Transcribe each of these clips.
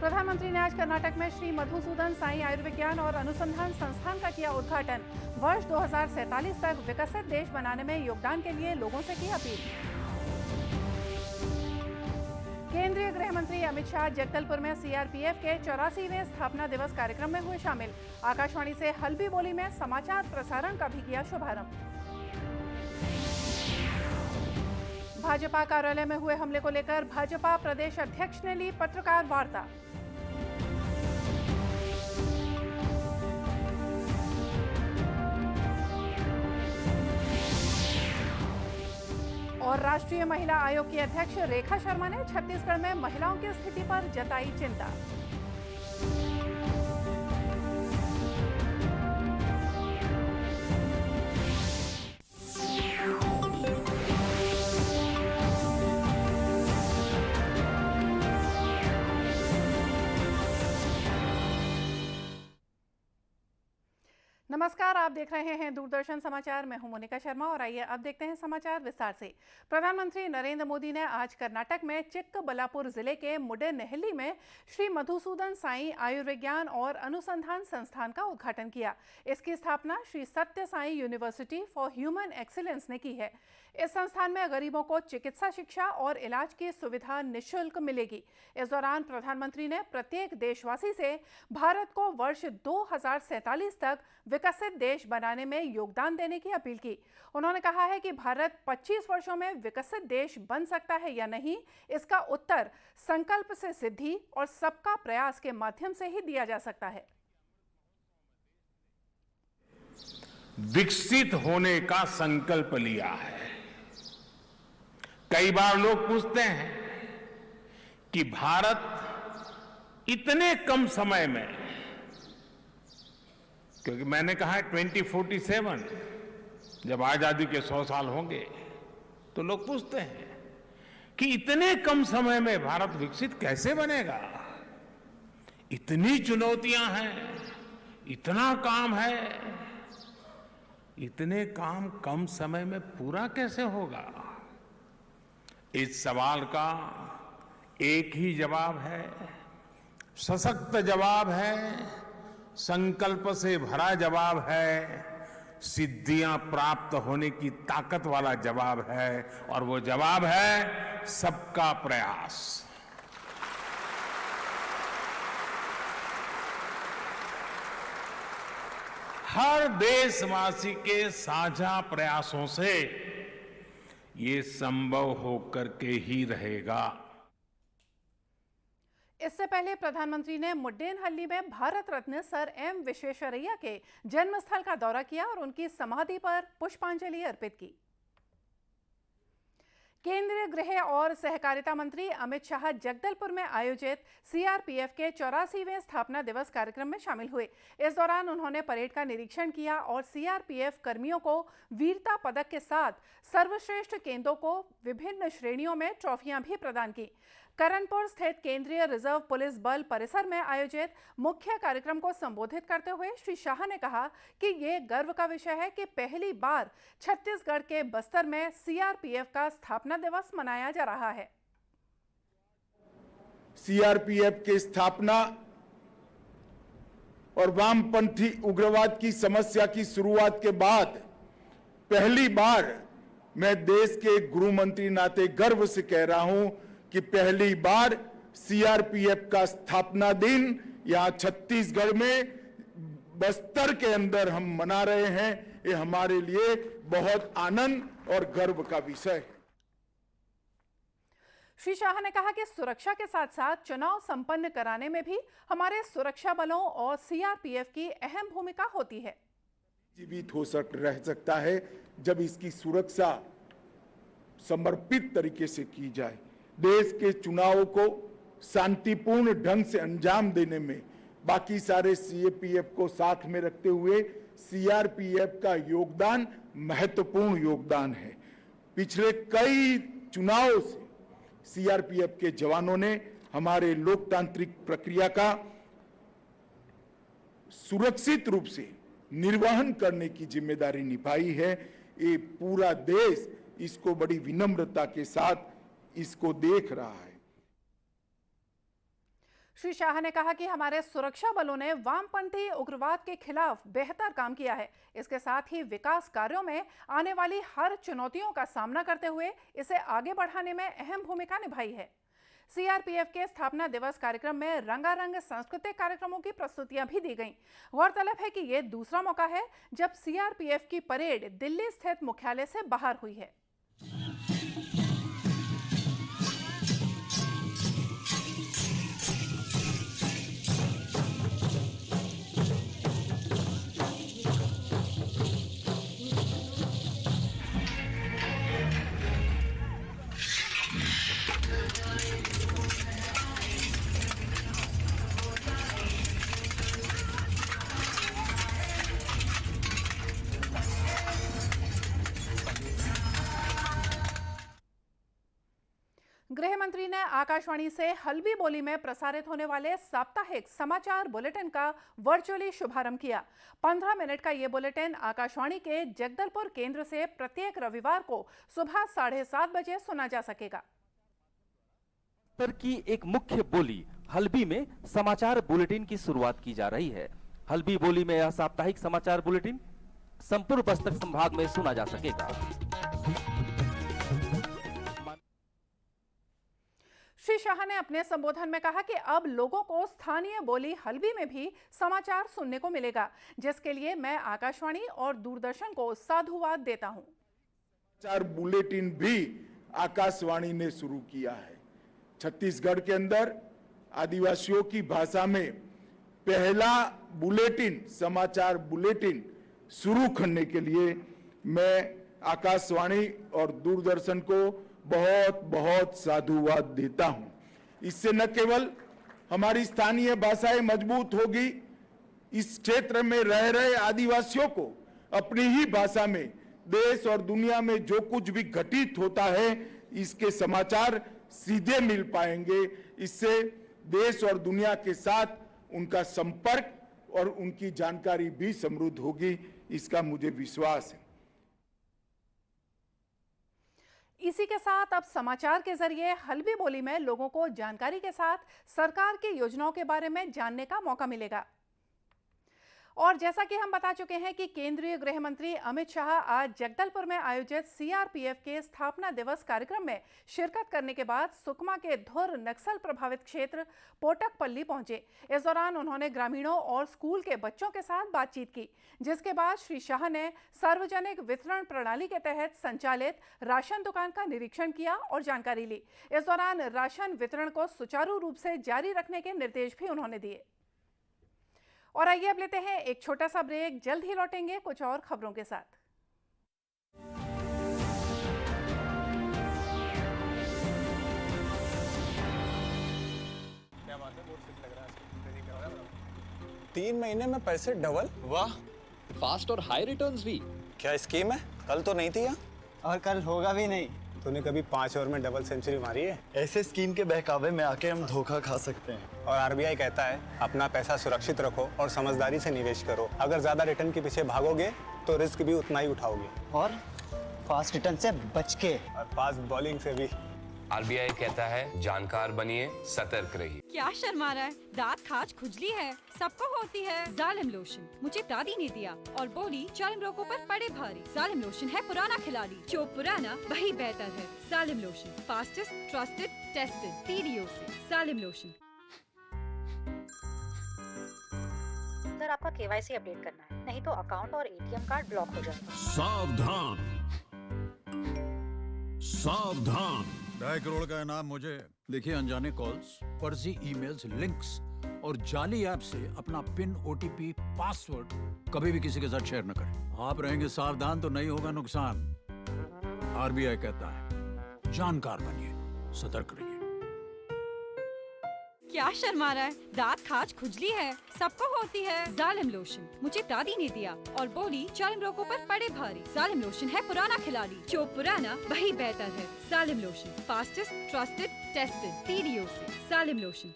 प्रधानमंत्री ने आज कर्नाटक में श्री मधुसूदन साई आयुर्विज्ञान और अनुसंधान संस्थान का किया उद्घाटन। वर्ष 2047 तक विकसित देश बनाने में योगदान के लिए लोगों से की अपील। केंद्रीय गृह मंत्री अमित शाह जगदलपुर में सीआरपीएफ के 84वें स्थापना दिवस कार्यक्रम में हुए शामिल। आकाशवाणी से हल्बी बोली में समाचार प्रसारण का भी किया शुभारंभ। भाजपा कार्यालय में हुए हमले को लेकर भाजपा प्रदेश अध्यक्ष ने ली पत्रकार वार्ता। और राष्ट्रीय महिला आयोग की अध्यक्ष रेखा शर्मा ने छत्तीसगढ़ में महिलाओं की स्थिति पर जताई चिंता। नमस्कार, आप देख रहे हैं दूरदर्शन समाचार। मैं हूं मोनिका शर्मा और आइए अब देखते हैं समाचार विस्तार से। प्रधानमंत्री नरेंद्र मोदी ने आज कर्नाटक में चिक्कबल्लापुर जिले के मुडेनहल्ली में श्री मधुसूदन साई आयुर्विज्ञान और अनुसंधान संस्थान का उद्घाटन किया। इसकी स्थापना श्री सत्य Sai university for human excellence ने की है। इस संस्थान में गरीबों को चिकित्सा शिक्षा और इलाज की सुविधा निःशुल्क मिलेगी। इस दौरान प्रधानमंत्री ने प्रत्येक देशवासी से भारत को वर्ष 2047 तक विकसित देश बनाने में योगदान देने की अपील की। उन्होंने कहा है कि भारत 25 वर्षों में विकसित देश बन सकता है या नहीं, इसका उत्तर संकल्प से सिद्धि और सबका प्रयास के माध्यम से ही दिया जा सकता है। विकसित होने का संकल्प लिया है। कई बार लोग पूछते हैं कि भारत इतने कम समय में, क्योंकि मैंने कहा है 2047 जब आजादी के 100 साल होंगे, तो लोग पूछते हैं कि इतने कम समय में भारत विकसित कैसे बनेगा। इतनी चुनौतियां हैं, इतना काम है, इतने काम कम समय में पूरा कैसे होगा। इस सवाल का एक ही जवाब है, सशक्त जवाब है, संकल्प से भरा जवाब है, सिद्धियां प्राप्त होने की ताकत वाला जवाब है, और वो जवाब है सबका प्रयास। हर देशवासी के साझा प्रयासों से ये संभव होकर के ही रहेगा। इससे पहले प्रधानमंत्री ने मुडेनहल्ली में भारत रत्न सर एम विश्वेश्वरैया के जन्मस्थल का दौरा किया और उनकी समाधि पर पुष्पांजलि अर्पित की। केंद्रीय गृह और सहकारिता मंत्री अमित शाह जगदलपुर में आयोजित सीआरपीएफ के 84वें स्थापना दिवस कार्यक्रम में शामिल हुए। इस दौरान उन्होंने परेड का निरीक्षण किया और सीआरपीएफ कर्मियों को वीरता पदक के साथ सर्वश्रेष्ठ केंद्रों को विभिन्न श्रेणियों में ट्रॉफियां भी प्रदान की। करणपुर स्थित केंद्रीय रिजर्व पुलिस बल परिसर में आयोजित मुख्य कार्यक्रम को संबोधित करते हुए श्री शाह ने कहा कि ये गर्व का विषय है कि पहली बार छत्तीसगढ़ के बस्तर में सीआरपीएफ का स्थापना दिवस मनाया जा रहा है। सीआरपीएफ की स्थापना और वामपंथी उग्रवाद की समस्या की शुरुआत के बाद पहली बार मैं देश के गृह मंत्री नाते गर्व से कह रहा हूं कि पहली बार सीआरपीएफ का स्थापना दिन यहां छत्तीसगढ़ में बस्तर के अंदर हम मना रहे हैं। ये हमारे लिए बहुत आनंद और गर्व का विषय है। श्री शाह ने कहा कि सुरक्षा के साथ साथ चुनाव संपन्न कराने में भी हमारे सुरक्षा बलों और सीआरपीएफ की अहम भूमिका होती है। जीवित रह सकता है जब इसकी सुरक्षा समर्पित तरीके से की जाए। देश के चुनाव को शांतिपूर्ण ढंग से अंजाम देने में बाकी सारे सीआरपीएफ को साथ में रखते हुए सीआरपीएफ का योगदान महत्वपूर्ण योगदान है। पिछले कई चुनावों से सीआरपीएफ के जवानों ने हमारे लोकतांत्रिक प्रक्रिया का सुरक्षित रूप से निर्वहन करने की जिम्मेदारी निभाई है। ये पूरा देश इसको बड़ी विनम्रता के साथ इसको देख रहा है। श्री शाह ने कहा कि हमारे सुरक्षा बलों ने वामपंथी उग्रवाद के खिलाफ बेहतर काम किया है। इसके साथ ही विकास कार्यों में आने वाली हर चुनौतियों का सामना करते हुए इसे आगे बढ़ाने में अहम भूमिका निभाई है। सीआरपीएफ के स्थापना दिवस कार्यक्रम में रंगारंग सांस्कृतिक कार्यक्रमों की प्रस्तुतियां भी दी गईं। गौरतलब है कि ये दूसरा मौका है जब सीआरपीएफ की परेड दिल्ली स्थित मुख्यालय से बाहर हुई है। गृह मंत्री ने आकाशवाणी से हल्बी बोली में प्रसारित होने वाले साप्ताहिक समाचार बुलेटिन का वर्चुअली शुभारंभ किया। 15 मिनट का ये बुलेटिन आकाशवाणी के जगदलपुर केंद्र से प्रत्येक रविवार को सुबह 7:30 बजे सुना जा सकेगा। उत्तर की एक मुख्य बोली हल्बी में समाचार बुलेटिन की शुरुआत की जा रही है। हल्बी बोली में यह साप्ताहिक समाचार बुलेटिन संपूर्ण बस्तर संभाग में सुना जा सकेगा। श्री शाह ने अपने संबोधन में कहा कि अब लोगों को स्थानीय बोली हल्बी में भी समाचार सुनने को मिलेगा, जिसके लिए मैं आकाशवाणी और दूरदर्शन को साधुवाद देता हूं। समाचार बुलेटिन भी आकाशवाणी ने शुरू किया है। छत्तीसगढ़ के अंदर आदिवासियों की भाषा में पहला बुलेटिन, समाचार बुलेटिन शुरू करने के लिए मैं आकाशवाणी और दूरदर्शन को बहुत बहुत साधुवाद देता हूं। इससे न केवल हमारी स्थानीय भाषाएं मजबूत होगी, इस क्षेत्र में रह रहे आदिवासियों को अपनी ही भाषा में देश और दुनिया में जो कुछ भी घटित होता है इसके समाचार सीधे मिल पाएंगे। इससे देश और दुनिया के साथ उनका संपर्क और उनकी जानकारी भी समृद्ध होगी, इसका मुझे विश्वास है। इसी के साथ अब समाचार के जरिए हल्बी बोली में लोगों को जानकारी के साथ सरकार की योजनाओं के बारे में जानने का मौका मिलेगा। और जैसा कि हम बता चुके हैं कि केंद्रीय गृह मंत्री अमित शाह आज जगदलपुर में आयोजित सीआरपीएफ के स्थापना दिवस कार्यक्रम में शिरकत करने के बाद सुकमा के धुर नक्सल प्रभावित क्षेत्र पोटकपल्ली पहुंचे। इस दौरान उन्होंने ग्रामीणों और स्कूल के बच्चों के साथ बातचीत की, जिसके बाद श्री शाह ने सार्वजनिक वितरण प्रणाली के तहत संचालित राशन दुकान का निरीक्षण किया और जानकारी ली। इस दौरान राशन वितरण को सुचारू रूप से जारी रखने के निर्देश भी उन्होंने दिए। और आइए अब लेते हैं एक छोटा सा ब्रेक, जल्द ही लौटेंगे कुछ और खबरों के साथ। क्या बात है, बहुत फिट लग रहा है। 3 महीने में पैसे डबल, वाह। फास्ट और हाई रिटर्न्स भी। क्या स्कीम है? कल तो नहीं थी यहाँ। और कल होगा भी नहीं। तूने कभी 5 ओवर में डबल सेंचुरी मारी है? ऐसे स्कीम के बहकावे में आके हम धोखा खा सकते हैं। और आरबीआई कहता है अपना पैसा सुरक्षित रखो और समझदारी से निवेश करो। अगर ज्यादा रिटर्न के पीछे भागोगे तो रिस्क भी उतना ही उठाओगे। और फास्ट रिटर्न से बच के, और फास्ट बॉलिंग से भी। आरबीआई कहता है जानकार बनिए, सतर्क रहिए। क्या शर्मा रहा है? दांत खाज खुजली है, सबको होती है। जालिम लोशन मुझे दादी ने दिया और बोली जालिम रोगों पर पड़े भारी। जालिम लोशन है पुराना खिलाड़ी, जो पुराना वही बेहतर है। जालिम lotion, fastest, trusted, tested PDO से। जालिम लोशन। सर, आपका केवाईसी अपडेट करना है, नहीं तो अकाउंट और एटीएम कार्ड ब्लॉक हो जाएगा। सावधान सावधान। 2.5 करोड़ का इनाम मुझे। देखिए, अनजाने कॉल्स, फर्जी ईमेल्स, लिंक्स और जाली ऐप से अपना पिन, ओटीपी, पासवर्ड कभी भी किसी के साथ शेयर न करें। आप रहेंगे सावधान तो नहीं होगा नुकसान। आरबीआई कहता है जानकार बनिए, सतर्क रहिए। क्या शर्मा रहा है? दांत खाज खुजली है, सबको होती है। जालिम लोशन मुझे दादी ने दिया और बोली जालिम रोगों पर पड़े भारी। जालिम लोशन है पुराना खिलाड़ी, जो पुराना वही बेहतर है। जालिम lotion, fastest, trusted, tested PDO से। जालिम लोशन।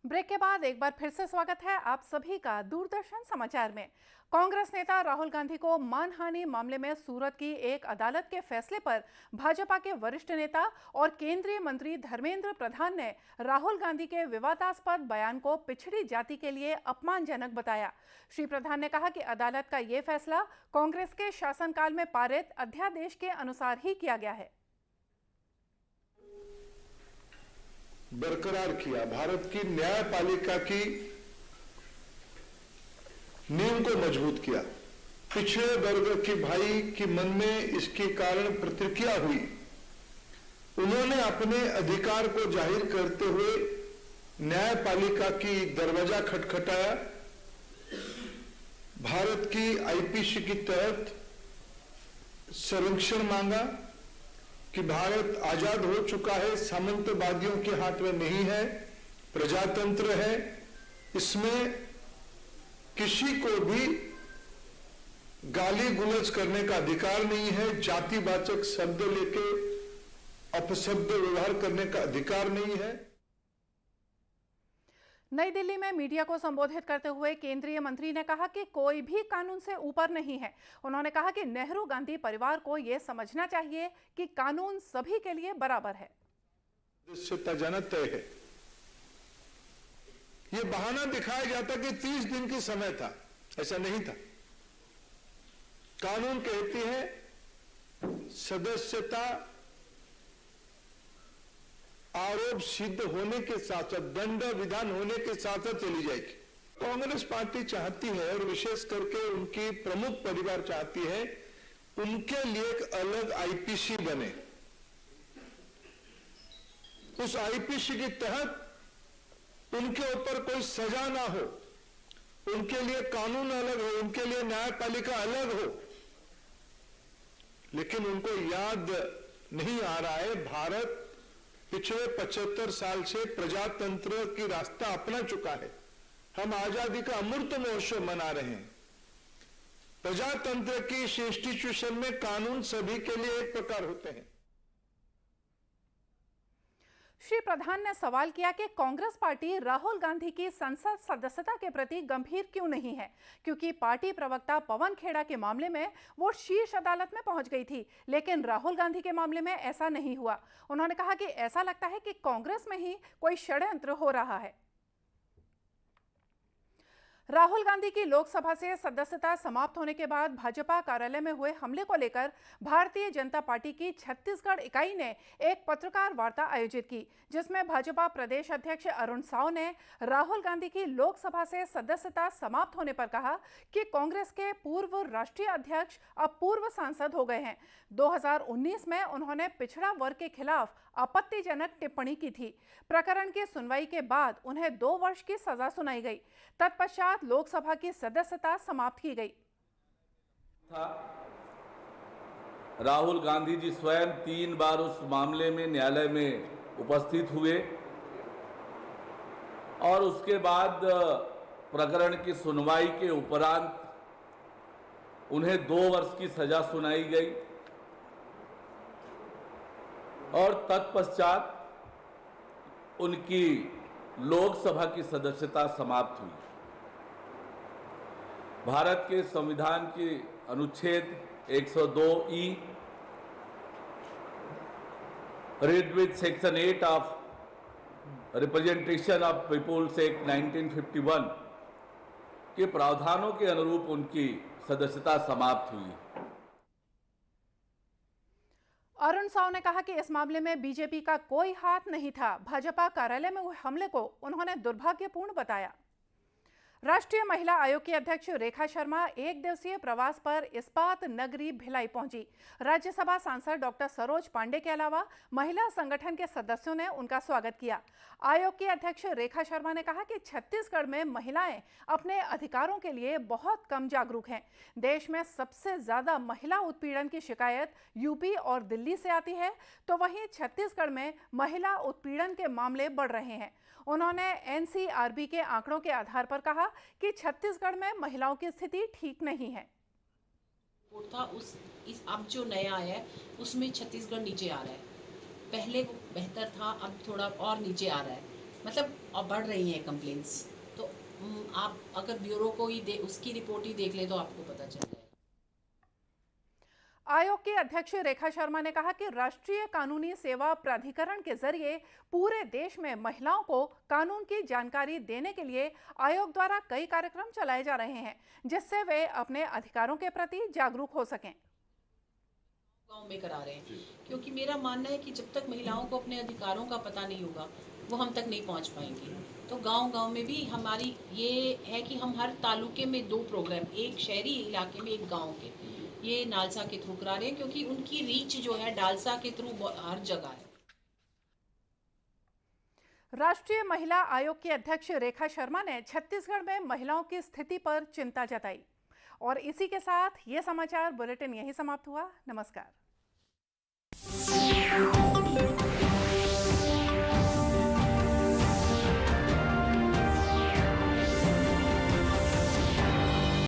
ब्रेक के बाद एक बार फिर से स्वागत है आप सभी का दूरदर्शन समाचार में। कांग्रेस नेता राहुल गांधी को मानहानि मामले में सूरत की एक अदालत के फैसले पर भाजपा के वरिष्ठ नेता और केंद्रीय मंत्री धर्मेंद्र प्रधान ने राहुल गांधी के विवादास्पद बयान को पिछड़ी जाति के लिए अपमानजनक बताया। श्री प्रधान ने कहा कि अदालत का ये फैसला कांग्रेस के शासनकाल में पारित अध्यादेश के अनुसार ही किया गया है। बरकरार किया, भारत की न्यायपालिका की नींव को मजबूत किया। पिछड़े वर्ग की भाई के मन में इसके कारण प्रतिक्रिया हुई। उन्होंने अपने अधिकार को जाहिर करते हुए न्यायपालिका की दरवाजा खटखटाया। भारत की आईपीसी के तहत संरक्षण मांगा कि भारत आजाद हो चुका है, सामंतवादियों के हाथ में नहीं है, प्रजातंत्र है, इसमें किसी को भी गाली गुलज करने का अधिकार नहीं है, जातिवाचक शब्द लेके अपशब्द व्यवहार करने का अधिकार नहीं है। नई दिल्ली में मीडिया को संबोधित करते हुए केंद्रीय मंत्री ने कहा कि कोई भी कानून से ऊपर नहीं है। उन्होंने कहा कि नेहरू गांधी परिवार को यह समझना चाहिए कि कानून सभी के लिए बराबर है। जाना तय है। यह बहाना दिखाया जाता कि 30 दिन की समय था, ऐसा नहीं था। कानून कहती है सदस्यता आरोप सिद्ध होने के साथ साथ दंड विधान होने के साथ साथ चली जाएगी। कांग्रेस पार्टी चाहती है और विशेष करके उनकी प्रमुख परिवार चाहती है उनके लिए एक अलग आईपीसी बने। उस आईपीसी के तहत उनके ऊपर कोई सजा ना हो, उनके लिए कानून अलग हो, उनके लिए न्यायपालिका अलग हो। लेकिन उनको याद नहीं आ रहा है भारत पिछले 75 साल से प्रजातंत्र की रास्ता अपना चुका है। हम आजादी का अमृत महोत्सव मना रहे हैं। प्रजातंत्र की इस इंस्टीट्यूशन में कानून सभी के लिए एक प्रकार होते हैं। श्री प्रधान ने सवाल किया कि कांग्रेस पार्टी राहुल गांधी की संसद सदस्यता के प्रति गंभीर क्यों नहीं है, क्योंकि पार्टी प्रवक्ता पवन खेड़ा के मामले में वो शीर्ष अदालत में पहुंच गई थी, लेकिन राहुल गांधी के मामले में ऐसा नहीं हुआ। उन्होंने कहा कि ऐसा लगता है कि कांग्रेस में ही कोई षड्यंत्र हो रहा है। राहुल गांधी की लोकसभा से सदस्यता समाप्त होने के बाद भाजपा कार्यालय में हुए हमले को लेकर भारतीय जनता पार्टी की छत्तीसगढ़ इकाई ने एक पत्रकार वार्ता आयोजित की, जिसमें भाजपा प्रदेश अध्यक्ष अरुण साव ने राहुल गांधी की लोकसभा से सदस्यता समाप्त होने पर कहा कि कांग्रेस के पूर्व राष्ट्रीय अध्यक्ष अब पूर्व सांसद हो गए हैं। 2019 में उन्होंने पिछड़ा वर्ग के खिलाफ आपत्तिजनक टिप्पणी की थी। प्रकरण की सुनवाई के बाद उन्हें 2 वर्ष की सजा सुनाई गई। तत्पश्चात लोकसभा की सदस्यता समाप्त की गई। राहुल गांधी जी स्वयं 3 बार उस मामले में न्यायालय में उपस्थित हुए और उसके बाद प्रकरण की सुनवाई के उपरांत उन्हें 2 वर्ष की सजा सुनाई गई और तत्पश्चात उनकी लोकसभा की सदस्यता समाप्त हुई। भारत के संविधान के अनुच्छेद 102(e) read with section 8 of representation of people's act 1951 के प्रावधानों के अनुरूप उनकी सदस्यता समाप्त हुई। अरुण साव ने कहा कि इस मामले में बीजेपी का कोई हाथ नहीं था। भाजपा कार्यालय में हुए हमले को उन्होंने दुर्भाग्यपूर्ण बताया। राष्ट्रीय महिला आयोग की अध्यक्ष रेखा शर्मा 1 दिवसीय प्रवास पर इस्पात नगरी भिलाई पहुंची। राज्यसभा सांसद डॉक्टर सरोज पांडे के अलावा महिला संगठन के सदस्यों ने उनका स्वागत किया। आयोग की अध्यक्ष रेखा शर्मा ने कहा कि छत्तीसगढ़ में महिलाएं अपने अधिकारों के लिए बहुत कम जागरूक हैं। देश में सबसे ज्यादा महिला उत्पीड़न की शिकायत यूपी और दिल्ली से आती है, तो वहीं छत्तीसगढ़ में महिला उत्पीड़न के मामले बढ़ रहे हैं। उन्होंने एनसीआरबी के आंकड़ों के आधार पर कहा कि छत्तीसगढ़ में महिलाओं की स्थिति ठीक नहीं है। था अब जो नया है उसमें छत्तीसगढ़ नीचे आ रहा है। पहले वो बेहतर था, अब थोड़ा और नीचे आ रहा है। मतलब अब बढ़ रही हैं कंप्लेंट्स। तो आप अगर ब्यूरो को ही उसकी रिपोर्ट ही देख ले तो आपको पता चल जाएगा। आयोग की अध्यक्ष रेखा शर्मा ने कहा कि राष्ट्रीय कानूनी सेवा प्राधिकरण के जरिए पूरे देश में महिलाओं को कानून की जानकारी देने के लिए आयोग द्वारा कई कार्यक्रम चलाए जा रहे हैं, जिससे वे अपने अधिकारों के प्रति जागरूक हो सकें। गांव में करा रहे हैं, क्योंकि मेरा मानना है कि जब तक महिलाओं को अपने अधिकारों का पता नहीं होगा वो हम तक नहीं पहुंच पाएंगी। तो गांव-गांव में भी हमारी ये है कि हम हर तालुके में 2 प्रोग्राम, एक शहरी इलाके में, एक गांव के, ये नालसा के थ्रू करा रहे हैं, क्योंकि उनकी रीच जो है नालसा के थ्रू हर जगह है। राष्ट्रीय महिला आयोग की अध्यक्ष रेखा शर्मा ने छत्तीसगढ़ में महिलाओं की स्थिति पर चिंता जताई। और इसी के साथ ये समाचार बुलेटिन यहीं समाप्त हुआ। नमस्कार।